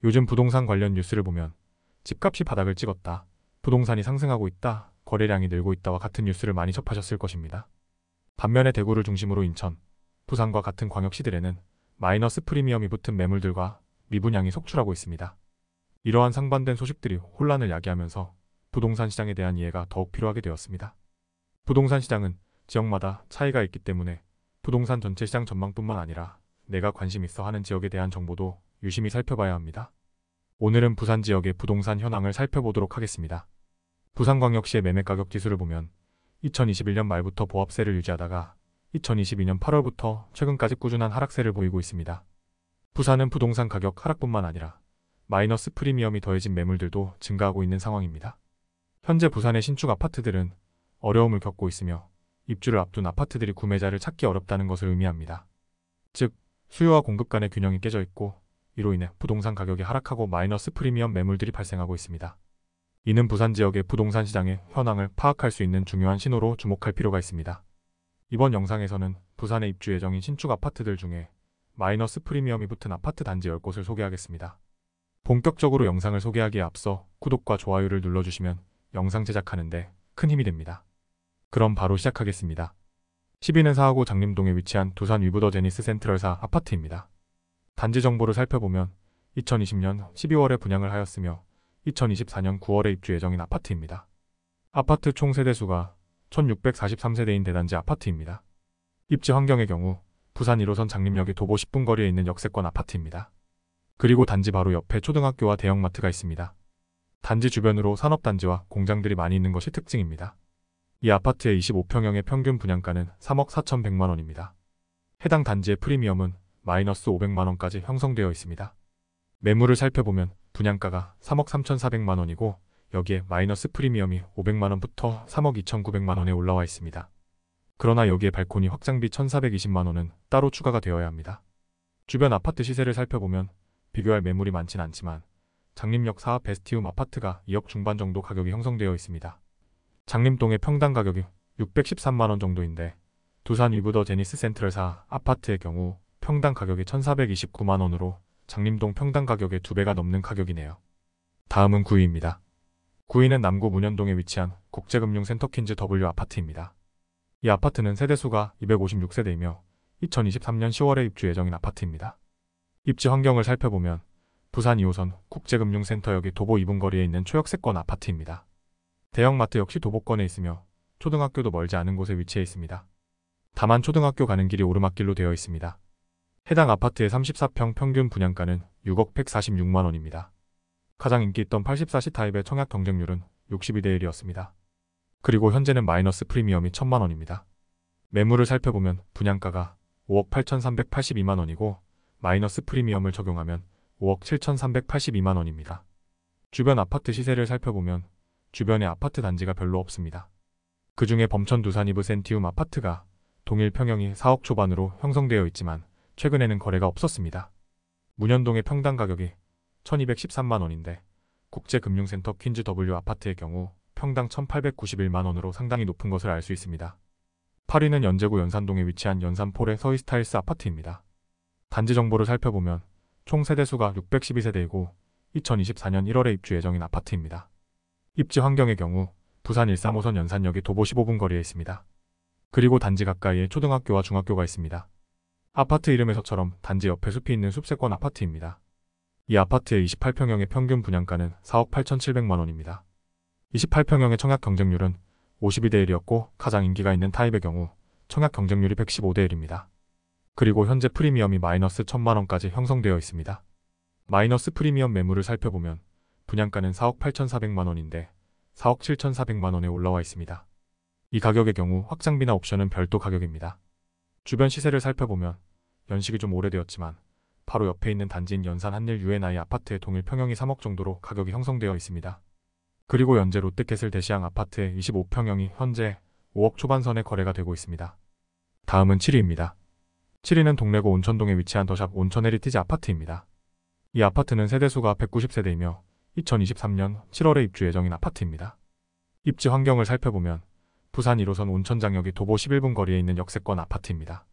요즘 부동산 관련 뉴스를 보면 집값이 바닥을 찍었다, 부동산이 상승하고 있다, 거래량이 늘고 있다와 같은 뉴스를 많이 접하셨을 것입니다. 반면에 대구를 중심으로 인천, 부산과 같은 광역시들에는 마이너스 프리미엄이 붙은 매물들과 미분양이 속출하고 있습니다. 이러한 상반된 소식들이 혼란을 야기하면서 부동산 시장에 대한 이해가 더욱 필요하게 되었습니다. 부동산 시장은 지역마다 차이가 있기 때문에 부동산 전체 시장 전망뿐만 아니라 내가 관심 있어 하는 지역에 대한 정보도 유심히 살펴봐야 합니다. 오늘은 부산 지역의 부동산 현황을 살펴보도록 하겠습니다. 부산광역시의 매매가격 지수를 보면 2021년 말부터 보합세를 유지하다가 2022년 8월부터 최근까지 꾸준한 하락세를 보이고 있습니다. 부산은 부동산 가격 하락뿐만 아니라 마이너스 프리미엄이 더해진 매물들도 증가하고 있는 상황입니다. 현재 부산의 신축 아파트들은 어려움을 겪고 있으며 입주를 앞둔 아파트들이 구매자를 찾기 어렵다는 것을 의미합니다. 즉, 수요와 공급 간의 균형이 깨져 있고 이로 인해 부동산 가격이 하락하고 마이너스 프리미엄 매물들이 발생하고 있습니다. 이는 부산 지역의 부동산 시장의 현황을 파악할 수 있는 중요한 신호로 주목할 필요가 있습니다. 이번 영상에서는 부산에 입주 예정인 신축 아파트들 중에 마이너스 프리미엄이 붙은 아파트 단지 10곳을 소개하겠습니다. 본격적으로 영상을 소개하기에 앞서 구독과 좋아요를 눌러주시면 영상 제작하는데 큰 힘이 됩니다. 그럼 바로 시작하겠습니다. 12는 4하고 장림동에 위치한 두산 위브더 제니스 센트럴사 아파트입니다. 단지 정보를 살펴보면 2020년 12월에 분양을 하였으며 2024년 9월에 입주 예정인 아파트입니다. 아파트 총 세대수가 1643세대인 대단지 아파트입니다. 입지 환경의 경우 부산 1호선 장림역에 도보 10분 거리에 있는 역세권 아파트입니다. 그리고 단지 바로 옆에 초등학교와 대형마트가 있습니다. 단지 주변으로 산업단지와 공장들이 많이 있는 것이 특징입니다. 이 아파트의 25평형의 평균 분양가는 3억 4,100만원입니다. 해당 단지의 프리미엄은 마이너스 500만원까지 형성되어 있습니다. 매물을 살펴보면 분양가가 3억 3,400만원이고 여기에 마이너스 프리미엄이 500만원부터 3억 2,900만원에 올라와 있습니다. 그러나 여기에 발코니 확장비 1,420만원은 따로 추가가 되어야 합니다. 주변 아파트 시세를 살펴보면 비교할 매물이 많진 않지만 장림역 사업 베스티움 아파트가 2억 중반 정도 가격이 형성되어 있습니다. 장림동의 평당 가격이 613만원 정도인데 두산 위브더 제니스 센트럴사 아파트의 경우 평당 가격이 1,429만원으로 장림동 평당 가격의 2배가 넘는 가격이네요. 다음은 9위입니다. 9위는 남구 문현동에 위치한 국제금융센터 퀸즈 W 아파트입니다. 이 아파트는 세대수가 256세대이며 2023년 10월에 입주 예정인 아파트입니다. 입지 환경을 살펴보면 부산 2호선 국제금융센터역이 도보 2분 거리에 있는 초역세권 아파트입니다. 대형마트 역시 도보권에 있으며 초등학교도 멀지 않은 곳에 위치해 있습니다. 다만 초등학교 가는 길이 오르막길로 되어 있습니다. 해당 아파트의 34평 평균 분양가는 6억 146만원입니다. 가장 인기 있던 84시 타입의 청약 경쟁률은 62대 1이었습니다. 그리고 현재는 마이너스 프리미엄이 1,000만원입니다. 매물을 살펴보면 분양가가 5억 8,382만원이고 마이너스 프리미엄을 적용하면 5억 7,382만원입니다. 주변 아파트 시세를 살펴보면 주변에 아파트 단지가 별로 없습니다. 그 중에 범천 두산 이브 센티움 아파트가 동일 평형이 4억 초반으로 형성되어 있지만 최근에는 거래가 없었습니다. 문현동의 평당 가격이 1,213만원인데 국제금융센터 퀸즈 W 아파트의 경우 평당 1,891만원으로 상당히 높은 것을 알 수 있습니다. 8위는 연제구 연산동에 위치한 연산폴의 서희스타일스 아파트입니다. 단지 정보를 살펴보면 총 세대수가 612세대이고 2024년 1월에 입주 예정인 아파트입니다. 입지 환경의 경우 부산 135선 연산역이 도보 15분 거리에 있습니다. 그리고 단지 가까이에 초등학교와 중학교가 있습니다. 아파트 이름에서처럼 단지 옆에 숲이 있는 숲세권 아파트입니다. 이 아파트의 28평형의 평균 분양가는 4억 8,700만원입니다. 28평형의 청약 경쟁률은 52대 1이었고 가장 인기가 있는 타입의 경우 청약 경쟁률이 115대 1입니다. 그리고 현재 프리미엄이 마이너스 1,000만원까지 형성되어 있습니다. 마이너스 프리미엄 매물을 살펴보면 분양가는 4억 8,400만원인데 4억 7,400만원에 올라와 있습니다. 이 가격의 경우 확장비나 옵션은 별도 가격입니다. 주변 시세를 살펴보면 연식이 좀 오래되었지만 바로 옆에 있는 단지인 연산 한일 U&I 아파트의 동일 평형이 3억 정도로 가격이 형성되어 있습니다. 그리고 연재 롯데캐슬 대시양 아파트의 25평형이 현재 5억 초반선에 거래가 되고 있습니다. 다음은 7위입니다. 7위는 동래구 온천동에 위치한 더샵 온천 헤리티지 아파트입니다. 이 아파트는 세대수가 190세대이며 2023년 7월에 입주 예정인 아파트입니다. 입지 환경을 살펴보면 부산 1호선 온천장역이 도보 11분 거리에 있는 역세권 아파트입니다.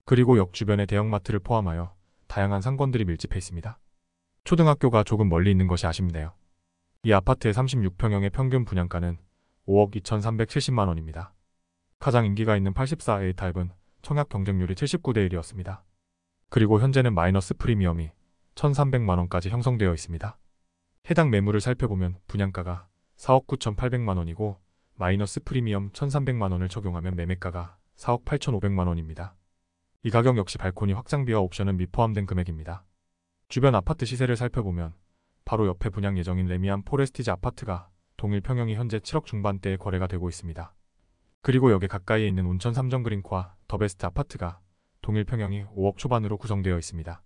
그리고 역 주변의 대형마트를 포함하여 다양한 상권들이 밀집해 있습니다. 초등학교가 조금 멀리 있는 것이 아쉽네요. 이 아파트의 36평형의 평균 분양가는 5억 2,370만 원입니다. 가장 인기가 있는 84A 타입은 청약 경쟁률이 79대 1이었습니다. 그리고 현재는 마이너스 프리미엄이 1,300만 원까지 형성되어 있습니다. 해당 매물을 살펴보면 분양가가 4억 9,800만 원이고 마이너스 프리미엄 1,300만 원을 적용하면 매매가가 4억 8,500만 원입니다. 이 가격 역시 발코니 확장비와 옵션은 미포함된 금액입니다. 주변 아파트 시세를 살펴보면 바로 옆에 분양 예정인 레미안 포레스티지 아파트가 동일 평형이 현재 7억 중반대에 거래가 되고 있습니다. 그리고 여기 가까이에 있는 온천 삼정그린과 더베스트 아파트가 동일 평형이 5억 초반으로 구성되어 있습니다.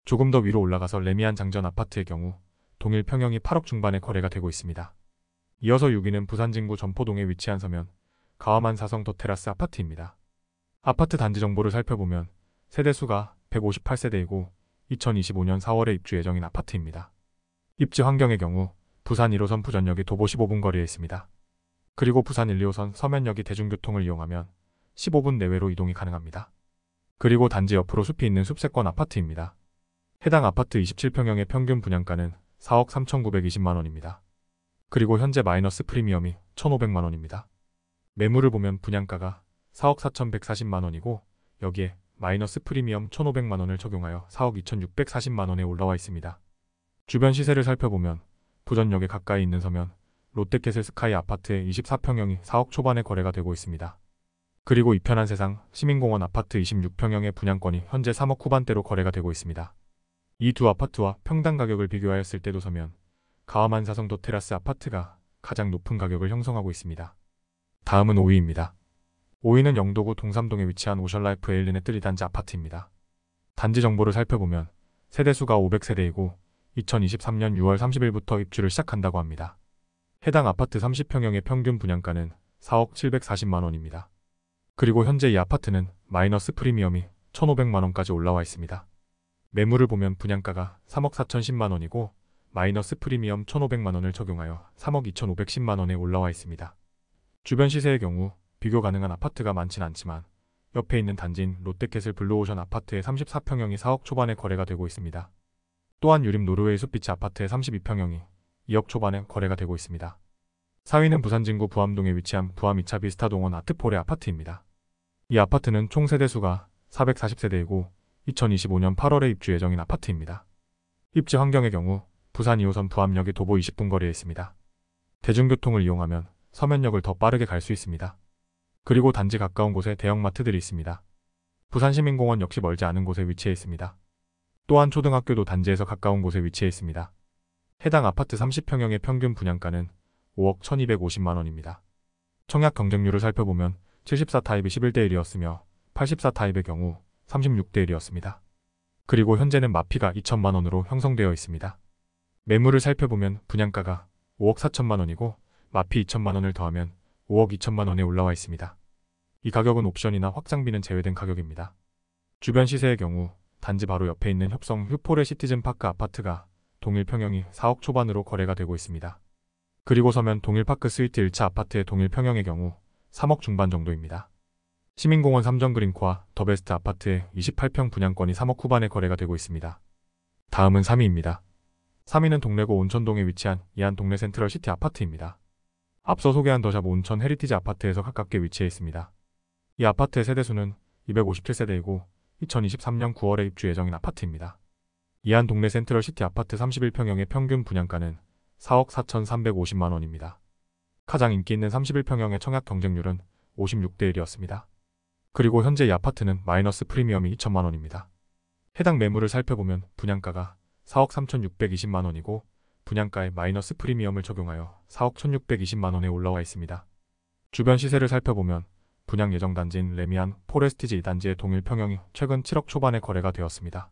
조금 더 위로 올라가서 레미안 장전 아파트의 경우 동일 평형이 8억 중반에 거래가 되고 있습니다. 이어서 6위는 부산 진구 전포동에 위치한 서면 가와만 사성 더 테라스 아파트입니다. 아파트 단지 정보를 살펴보면 세대수가 158세대이고 2025년 4월에 입주 예정인 아파트입니다. 입지 환경의 경우 부산 1호선 부전역이 도보 15분 거리에 있습니다. 그리고 부산 1, 2호선 서면역이 대중교통을 이용하면 15분 내외로 이동이 가능합니다. 그리고 단지 옆으로 숲이 있는 숲세권 아파트입니다. 해당 아파트 27평형의 평균 분양가는 4억 3,920만 원입니다. 그리고 현재 마이너스 프리미엄이 1,500만 원입니다. 매물을 보면 분양가가 4억 4,140만 원이고 여기에 마이너스 프리미엄 1,500만 원을 적용하여 4억 2,640만 원에 올라와 있습니다. 주변 시세를 살펴보면 부전역에 가까이 있는 서면 롯데캐슬 스카이 아파트의 24평형이 4억 초반에 거래가 되고 있습니다. 그리고 이편한 세상 시민공원 아파트 26평형의 분양권이 현재 3억 후반대로 거래가 되고 있습니다. 이 두 아파트와 평당 가격을 비교하였을 때도 서면 가와만 사성도 테라스 아파트가 가장 높은 가격을 형성하고 있습니다. 다음은 5위입니다. 5위는 영도구 동삼동에 위치한 오션라이프 에일린의 뜰이단지 아파트입니다. 단지 정보를 살펴보면 세대수가 500세대이고 2023년 6월 30일부터 입주를 시작한다고 합니다. 해당 아파트 30평형의 평균 분양가는 4억 740만 원입니다. 그리고 현재 이 아파트는 마이너스 프리미엄이 1,500만 원까지 올라와 있습니다. 매물을 보면 분양가가 3억 4,010만 원이고 마이너스 프리미엄 1,500만 원을 적용하여 3억 2,510만 원에 올라와 있습니다. 주변 시세의 경우 비교 가능한 아파트가 많진 않지만 옆에 있는 단지인 롯데캐슬 블루오션 아파트의 34평형이 4억 초반에 거래가 되고 있습니다. 또한 유림 노르웨이 숲비치 아파트의 32평형이 2억 초반에 거래가 되고 있습니다. 4위는 부산 진구 부암동에 위치한 부암 2차 비스타동원 아트폴의 아파트입니다. 이 아파트는 총 세대수가 440세대이고 2025년 8월에 입주 예정인 아파트입니다. 입지 환경의 경우 부산 2호선 부암역이 도보 20분 거리에 있습니다. 대중교통을 이용하면 서면역을 더 빠르게 갈 수 있습니다. 그리고 단지 가까운 곳에 대형마트들이 있습니다. 부산시민공원 역시 멀지 않은 곳에 위치해 있습니다. 또한 초등학교도 단지에서 가까운 곳에 위치해 있습니다. 해당 아파트 30평형의 평균 분양가는 5억 1,250만 원입니다. 청약 경쟁률을 살펴보면 74 타입이 11대 1이었으며 84 타입의 경우 36대 1이었습니다. 그리고 현재는 마피가 2천만 원으로 형성되어 있습니다. 매물을 살펴보면 분양가가 5억 4천만 원이고 마피 2천만 원을 더하면 5억 2천만 원에 올라와 있습니다. 이 가격은 옵션이나 확장비는 제외된 가격입니다. 주변 시세의 경우 단지 바로 옆에 있는 협성 휴포레 시티즌파크 아파트가 동일 평형이 4억 초반으로 거래가 되고 있습니다. 그리고 서면 동일파크 스위트 1차 아파트의 동일 평형의 경우 3억 중반 정도입니다. 시민공원 삼정그린코와 더베스트 아파트의 28평 분양권이 3억 후반에 거래가 되고 있습니다. 다음은 3위입니다. 3위는 동래구 온천동에 위치한 이안 동래 센트럴 시티 아파트입니다. 앞서 소개한 더샵 온천 헤리티지 아파트에서 가깝게 위치해 있습니다. 이 아파트의 세대수는 257세대이고 2023년 9월에 입주 예정인 아파트입니다. 이안 동래 센트럴 시티 아파트 31평형의 평균 분양가는 4억 4,350만 원입니다. 가장 인기 있는 31평형의 청약 경쟁률은 56대 1이었습니다. 그리고 현재 이 아파트는 마이너스 프리미엄이 2천만 원입니다. 해당 매물을 살펴보면 분양가가 4억 3,620만 원이고 분양가에 마이너스 프리미엄을 적용하여 4억 1,620만 원에 올라와 있습니다. 주변 시세를 살펴보면 분양 예정 단지인 레미안 포레스티지 2단지의 동일 평형이 최근 7억 초반에 거래가 되었습니다.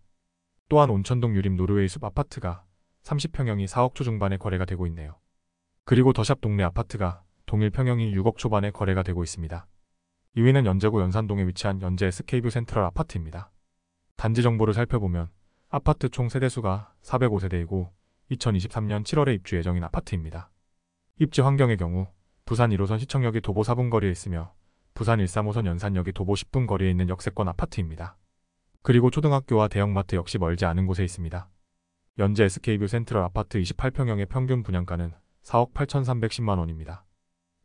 또한 온천동 유림 노르웨이 숲 아파트가 30평형이 4억 초중반에 거래가 되고 있네요. 그리고 더샵 동래 아파트가 동일 평형이 6억 초반에 거래가 되고 있습니다. 2위는 연제구 연산동에 위치한 연제 SK뷰 센트럴 아파트입니다. 단지 정보를 살펴보면 아파트 총 세대수가 405세대이고 2023년 7월에 입주 예정인 아파트입니다. 입지 환경의 경우 부산 1호선 시청역이 도보 4분 거리에 있으며 부산 1-3호선 연산역이 도보 10분 거리에 있는 역세권 아파트입니다. 그리고 초등학교와 대형마트 역시 멀지 않은 곳에 있습니다. 연재 SK뷰 센트럴 아파트 28평형의 평균 분양가는 4억 8,310만 원입니다.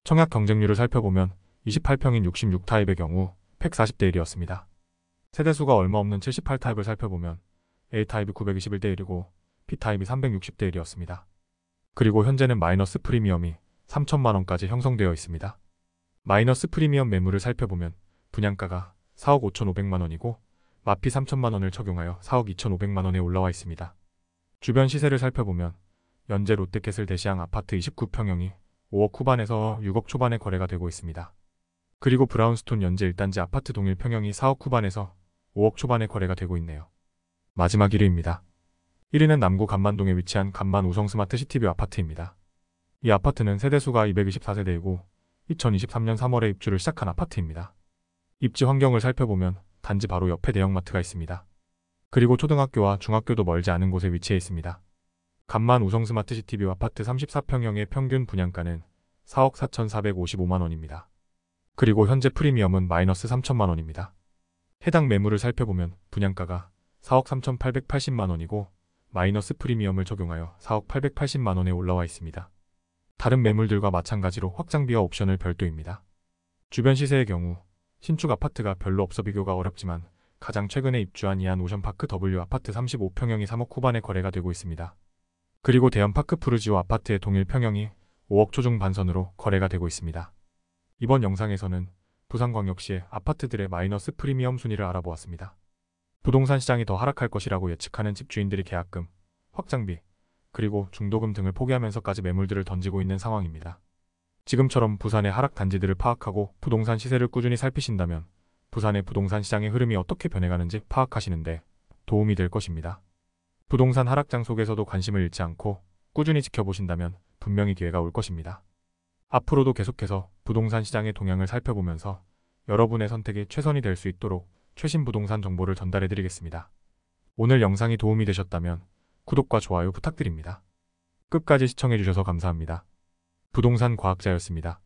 청약 경쟁률을 살펴보면 28평인 66타입의 경우 140대 1이었습니다. 세대수가 얼마 없는 78타입을 살펴보면 A타입이 921대 1이고 B타입이 360대 1이었습니다. 그리고 현재는 마이너스 프리미엄이 3천만 원까지 형성되어 있습니다. 마이너스 프리미엄 매물을 살펴보면 분양가가 4억 5,500만 원이고 마피 3천만 원을 적용하여 4억 2,500만 원에 올라와 있습니다. 주변 시세를 살펴보면 연재 롯데캐슬 대시양 아파트 29평형이 5억 후반에서 6억 초반에 거래가 되고 있습니다. 그리고 브라운스톤 연재 1단지 아파트 동일 평형이 4억 후반에서 5억 초반에 거래가 되고 있네요. 마지막 1위입니다. 1위는 남구 간만동에 위치한 간만 우성 스마트 시티뷰 아파트입니다. 이 아파트는 세대수가 224세대이고 2023년 3월에 입주를 시작한 아파트입니다. 입지 환경을 살펴보면 단지 바로 옆에 대형마트가 있습니다. 그리고 초등학교와 중학교도 멀지 않은 곳에 위치해 있습니다. 간만 우성 스마트 시티뷰 아파트 34평형의 평균 분양가는 4억 4,455만 원입니다. 그리고 현재 프리미엄은 마이너스 3천만 원입니다. 해당 매물을 살펴보면 분양가가 4억 3,880만 원이고 마이너스 프리미엄을 적용하여 4억 880만 원에 올라와 있습니다. 다른 매물들과 마찬가지로 확장비와 옵션을 별도입니다. 주변 시세의 경우 신축 아파트가 별로 없어 비교가 어렵지만 가장 최근에 입주한 이안 오션파크 W 아파트 35평형이 3억 후반에 거래가 되고 있습니다. 그리고 대연파크 푸르지오 아파트의 동일 평형이 5억 초중 반선으로 거래가 되고 있습니다. 이번 영상에서는 부산광역시의 아파트들의 마이너스 프리미엄 순위를 알아보았습니다. 부동산 시장이 더 하락할 것이라고 예측하는 집주인들이 계약금, 확장비, 그리고 중도금 등을 포기하면서까지 매물들을 던지고 있는 상황입니다. 지금처럼 부산의 하락 단지들을 파악하고 부동산 시세를 꾸준히 살피신다면 부산의 부동산 시장의 흐름이 어떻게 변해가는지 파악하시는데 도움이 될 것입니다. 부동산 하락장 속에서도 관심을 잃지 않고 꾸준히 지켜보신다면 분명히 기회가 올 것입니다. 앞으로도 계속해서 부동산 시장의 동향을 살펴보면서 여러분의 선택이 최선이 될 수 있도록 최신 부동산 정보를 전달해드리겠습니다. 오늘 영상이 도움이 되셨다면 구독과 좋아요 부탁드립니다. 끝까지 시청해주셔서 감사합니다. 부동산 과학자였습니다.